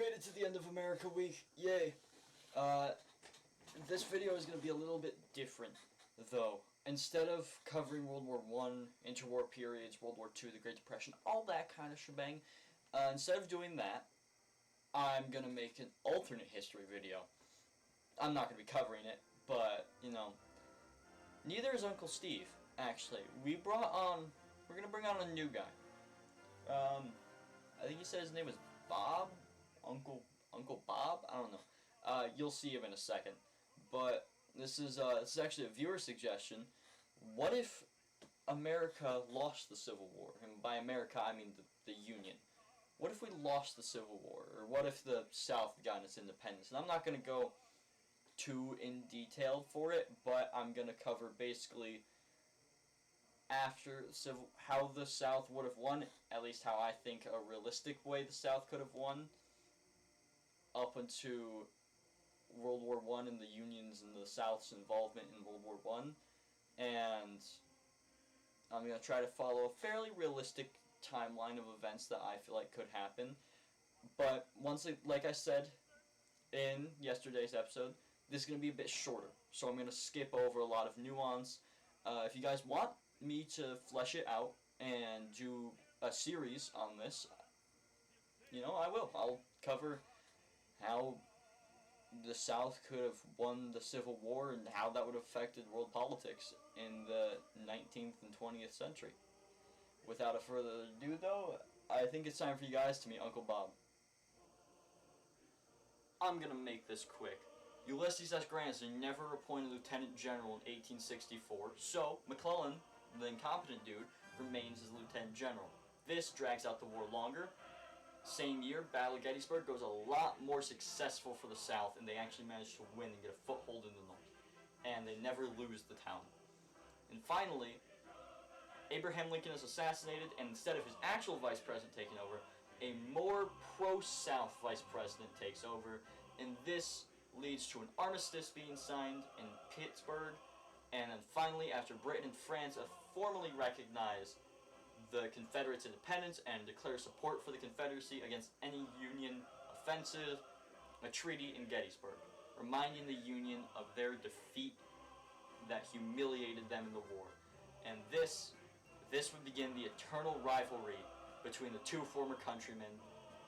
made it to the end of America Week. Yay. This video is going to be a little bit different, though. Instead of covering World War I, interwar periods, World War II, the Great Depression, all that kind of shebang, instead of doing that, I'm going to make an alternate history video. I'm not going to be covering it, but, you know, neither is Uncle Steve, actually. We're going to bring on a new guy. I think he said his name was Bob? Uncle Bob? I don't know. You'll see him in a second. But this is actually a viewer suggestion. What if America lost the Civil War? And by America, I mean the Union. What if we lost the Civil War? Or what if the South got its independence? And I'm not going to go too in detail for it, but I'm going to cover basically after how the South would have won, at least how I think a realistic way the South could have won, up into World War I and the Union's and the South's involvement in World War I, and I'm going to try to follow a fairly realistic timeline of events that I feel like could happen. But like I said in yesterday's episode, this is going to be a bit shorter, so I'm going to skip over a lot of nuance. If you guys want me to flesh it out and do a series on this, you know, I will. I'll cover how the South could have won the Civil War and how that would have affected world politics in the 19th and 20th century. Without a further ado, though, I think it's time for you guys to meet Uncle Bob. I'm gonna make this quick. Ulysses S. Grant is never appointed Lieutenant General in 1864, so McClellan, the incompetent dude, remains as Lieutenant General. This drags out the war longer. Same year, Battle of Gettysburg goes a lot more successful for the South, and they actually manage to win and get a foothold in the North. And they never lose the town. And finally, Abraham Lincoln is assassinated, and instead of his actual vice president taking over, a more pro-South vice president takes over, and this leads to an armistice being signed in Pittsburgh, and then finally, after Britain and France have formally recognized the Confederates' independence and declare support for the Confederacy against any Union offensive, a treaty in Gettysburg, reminding the Union of their defeat that humiliated them in the war. And this would begin the eternal rivalry between the two former countrymen,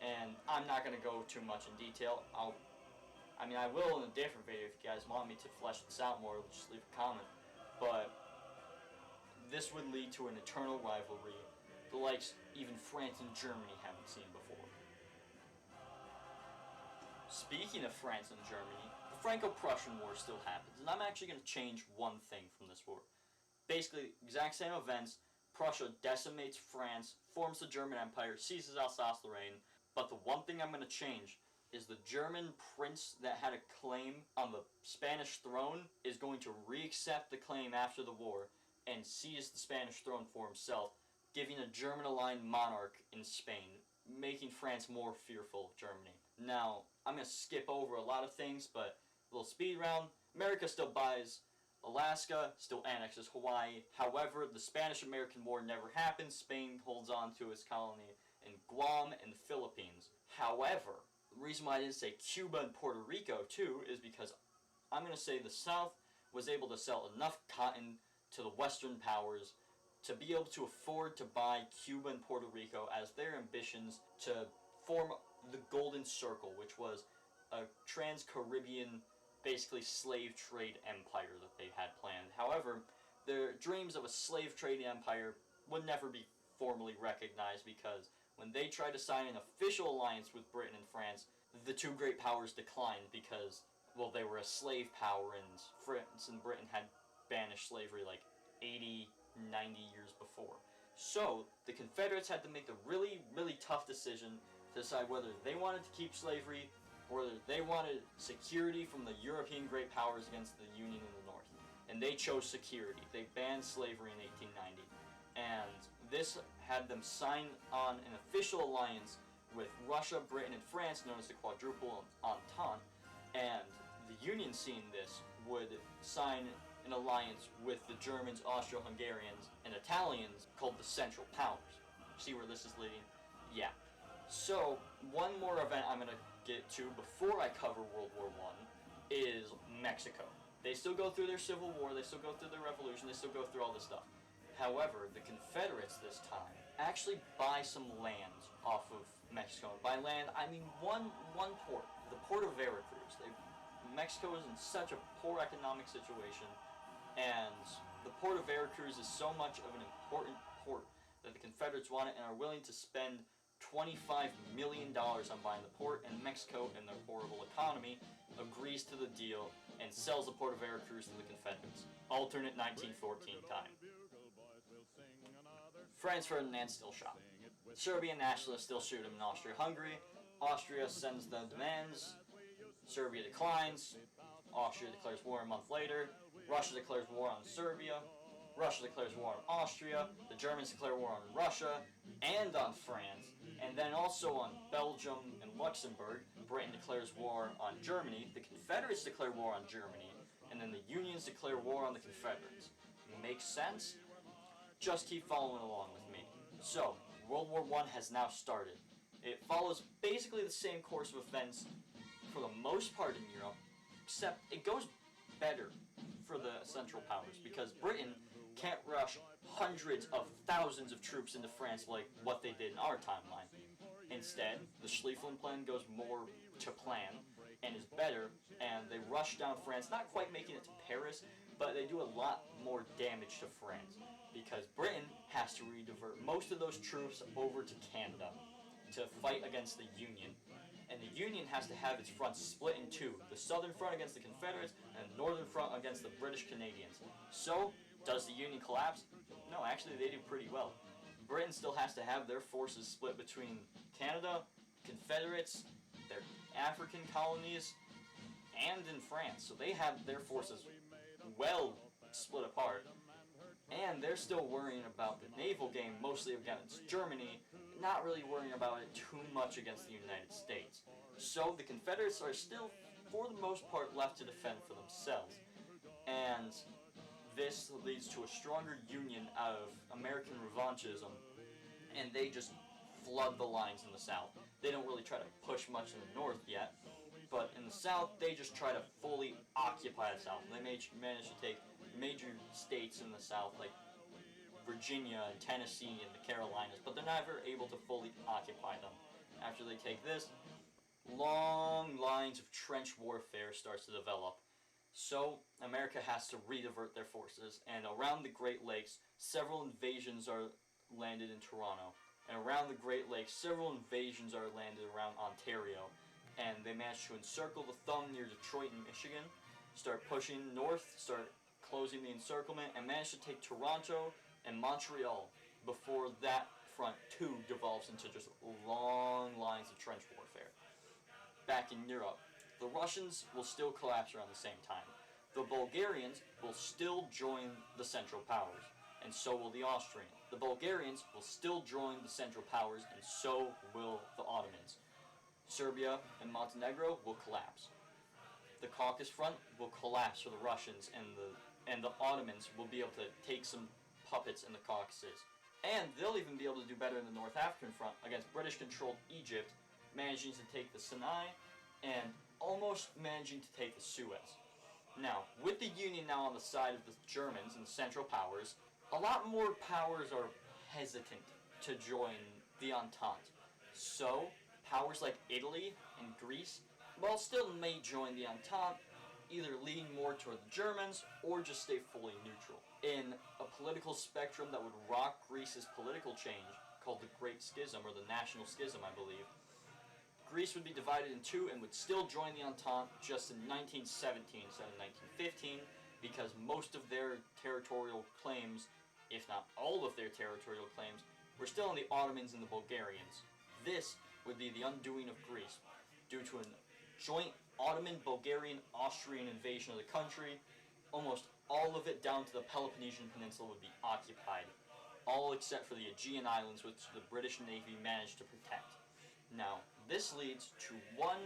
and I'm not going to go too much in detail. I will in a different video if you guys want me to flesh this out more, just leave a comment. But this would lead to an eternal rivalry, the likes even France and Germany haven't seen before. Speaking of France and Germany, the Franco-Prussian War still happens, and I'm actually going to change one thing from this war. Basically, exact same events. Prussia decimates France, forms the German Empire, seizes Alsace-Lorraine, but the one thing I'm going to change is the German prince that had a claim on the Spanish throne is going to re-accept the claim after the war and seize the Spanish throne for himself, giving a German-aligned monarch in Spain, making France more fearful of Germany. Now, I'm going to skip over a lot of things, but a little speed round. America still buys Alaska, still annexes Hawaii. However, the Spanish-American War never happened. Spain holds on to its colony in Guam and the Philippines. However, the reason why I didn't say Cuba and Puerto Rico, too, is because I'm going to say the South was able to sell enough cotton to the Western powers to be able to afford to buy Cuba and Puerto Rico as their ambitions to form the Golden Circle, which was a trans-Caribbean, basically slave trade empire that they had planned. However, their dreams of a slave trading empire would never be formally recognized because when they tried to sign an official alliance with Britain and France, the two great powers declined because, well, they were a slave power and France and Britain had banished slavery like 80, 90 years before. So, the Confederates had to make the really, really tough decision to decide whether they wanted to keep slavery or whether they wanted security from the European great powers against the Union in the North. And they chose security. They banned slavery in 1890. And this had them sign on an official alliance with Russia, Britain, and France, known as the Quadruple Entente. And the Union, seeing this, would sign an alliance with the Germans, Austro-Hungarians, and Italians called the Central Powers. See where this is leading? Yeah. So, one more event I'm going to get to before I cover World War I is Mexico. They still go through their civil war, they still go through their revolution, they still go through all this stuff. However, the Confederates this time actually buy some land off of Mexico. By land, I mean one port, the port of Veracruz. Mexico is in such a poor economic situation, and the port of Veracruz is so much of an important port that the Confederates want it and are willing to spend $25 million on buying the port, and Mexico, in their horrible economy, agrees to the deal and sells the port of Veracruz to the Confederates. Alternate 1914 time. Franz Ferdinand still shot. Serbian nationalists still shoot him in Austria-Hungary. Austria sends the demands. Serbia declines. Austria declares war a month later. Russia declares war on Serbia. Russia declares war on Austria. The Germans declare war on Russia and on France. And then also on Belgium and Luxembourg. Britain declares war on Germany. The Confederates declare war on Germany. And then the Unions declare war on the Confederates. Makes sense? Just keep following along with me. So, World War I has now started. It follows basically the same course of events for the most part in Europe, except it goes better for the Central Powers, because Britain can't rush hundreds of thousands of troops into France like what they did in our timeline. Instead, the Schlieffen Plan goes more to plan and is better, and they rush down France, not quite making it to Paris, but they do a lot more damage to France, because Britain has to redivert most of those troops over to Canada to fight against the Union. And the Union has to have its front split in two, the southern front against the Confederates and the northern front against the British Canadians. So, does the Union collapse? No, actually they do pretty well. Britain still has to have their forces split between Canada, Confederates, their African colonies, and in France. So they have their forces well split apart. And they're still worrying about the naval game, mostly against Germany, not really worrying about it too much against the United States. So the Confederates are still, for the most part, left to defend for themselves. And this leads to a stronger union out of American revanchism, and they just flood the lines in the South. They don't really try to push much in the North yet, but in the South, they just try to fully occupy the South. And they manage to take major states in the South, like Virginia and Tennessee and the Carolinas, but they're never able to fully occupy them. After they take this, long lines of trench warfare starts to develop. So America has to redivert their forces, and around the Great Lakes, several invasions are landed in Toronto. And around the Great Lakes, several invasions are landed around Ontario. And they manage to encircle the thumb near Detroit and Michigan, start pushing north, start closing the encirclement, and manage to take Toronto and Montreal before that front too devolves into just long lines of trench warfare. Back in Europe, the Russians will still collapse around the same time. The Bulgarians will still join the Central Powers, and so will the Austrians. The Bulgarians will still join the Central Powers, and so will the Ottomans. Serbia and Montenegro will collapse. The Caucasus front will collapse for the Russians, and the Ottomans will be able to take some puppets in the Caucasus. And they'll even be able to do better in the North African front against British-controlled Egypt, managing to take the Sinai and almost managing to take the Suez. Now, with the Union now on the side of the Germans and the Central Powers, a lot more powers are hesitant to join the Entente. So, powers like Italy and Greece, well, still may join the Entente, either leaning more toward the Germans or just stay fully neutral. In a political spectrum that would rock Greece's political change, called the Great Schism, or the National Schism, I believe, Greece would be divided in two and would still join the Entente just in 1917 instead of 1915, because most of their territorial claims, if not all of their territorial claims, were still on the Ottomans and the Bulgarians. This would be the undoing of Greece, due to a joint Ottoman, Bulgarian, Austrian invasion of the country. Almost all of it down to the Peloponnesian Peninsula would be occupied, all except for the Aegean Islands, which the British Navy managed to protect. Now, this leads to one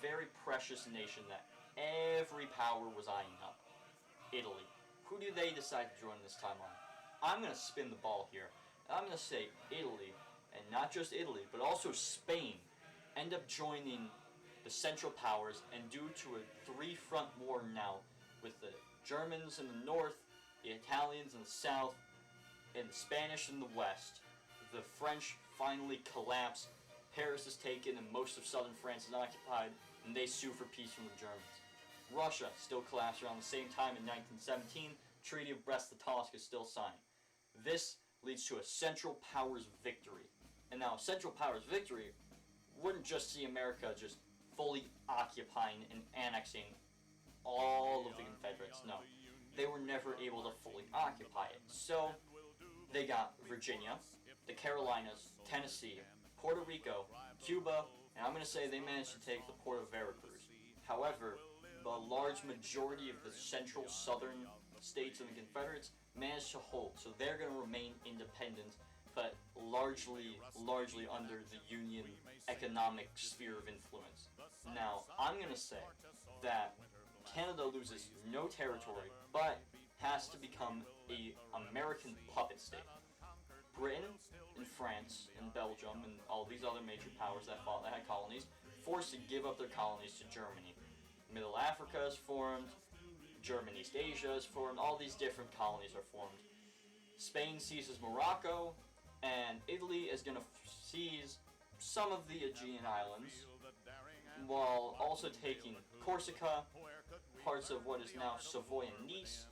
very precious nation that every power was eyeing up: Italy. Who do they decide to join this time on? I'm going to spin the ball here. I'm going to say Italy, and not just Italy, but also Spain, end up joining the Central Powers, and due to a three-front war now, with the Germans in the north, the Italians in the south, and the Spanish in the west, the French finally collapse. Paris is taken and most of southern France is occupied, and they sue for peace from the Germans. Russia still collapsed around the same time in 1917. Treaty of Brest-Litovsk is still signed. This leads to a Central Powers victory. And now a Central Powers victory wouldn't just see America just fully occupying and annexing all of the Confederates. No, they were never able to fully occupy it. So they got Virginia, the Carolinas, Tennessee, Puerto Rico, Cuba, and I'm going to say they managed to take the port of Veracruz. However, the large majority of the central southern states of the Confederates managed to hold, so they're going to remain independent, but largely under the Union economic sphere of influence. Now, I'm going to say that Canada loses no territory, but has to become an American puppet state. Britain and France and Belgium and all these other major powers that had colonies, forced to give up their colonies to Germany. Middle Africa is formed, German East Asia is formed, all these different colonies are formed. Spain seizes Morocco, and Italy is going to seize some of the Aegean Islands, while also taking Corsica, parts of what is now Savoy and Nice,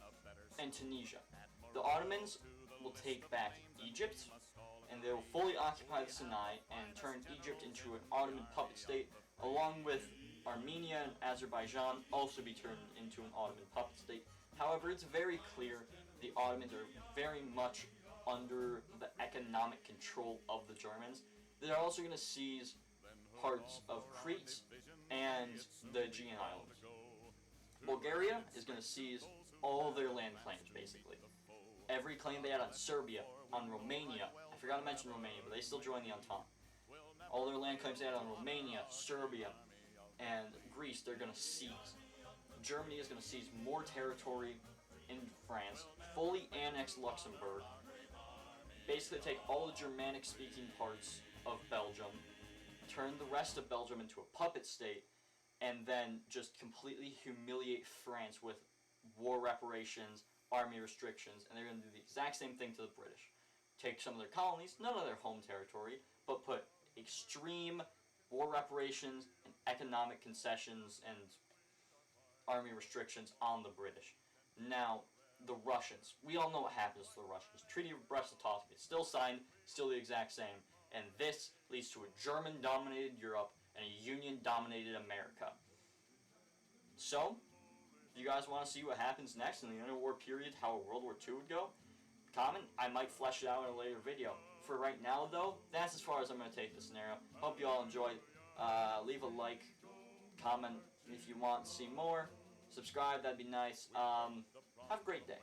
and Tunisia. The Ottomans will take back Egypt, and they will fully occupy the Sinai and turn Egypt into an Ottoman puppet state, along with Armenia and Azerbaijan also be turned into an Ottoman puppet state. However, it's very clear the Ottomans are very much under the economic control of the Germans. They're also going to seize parts of Crete and the Aegean Islands. Bulgaria is going to seize all their land claims, basically. Every claim they had on Serbia, on Romania, I forgot to mention Romania, but they still joined the Entente. All their land claims they had on Romania, Serbia, and Greece, they're going to seize. Germany is going to seize more territory in France, fully annex Luxembourg, basically take all the Germanic-speaking parts of Belgium, turn the rest of Belgium into a puppet state, and then just completely humiliate France with war reparations, army restrictions, and they're going to do the exact same thing to the British. Take some of their colonies, none of their home territory, but put extreme war reparations and economic concessions and army restrictions on the British. Now, the Russians. We all know what happens to the Russians. Treaty of Brest-Litovsk is still signed, still the exact same, and this leads to a German-dominated Europe and a Union-dominated America. So, if you guys want to see what happens next in the interwar period, how World War II would go, comment. I might flesh it out in a later video. For right now, though, that's as far as I'm going to take this scenario. Hope you all enjoyed. Leave a like, comment if you want to see more. Subscribe, that'd be nice. Have a great day.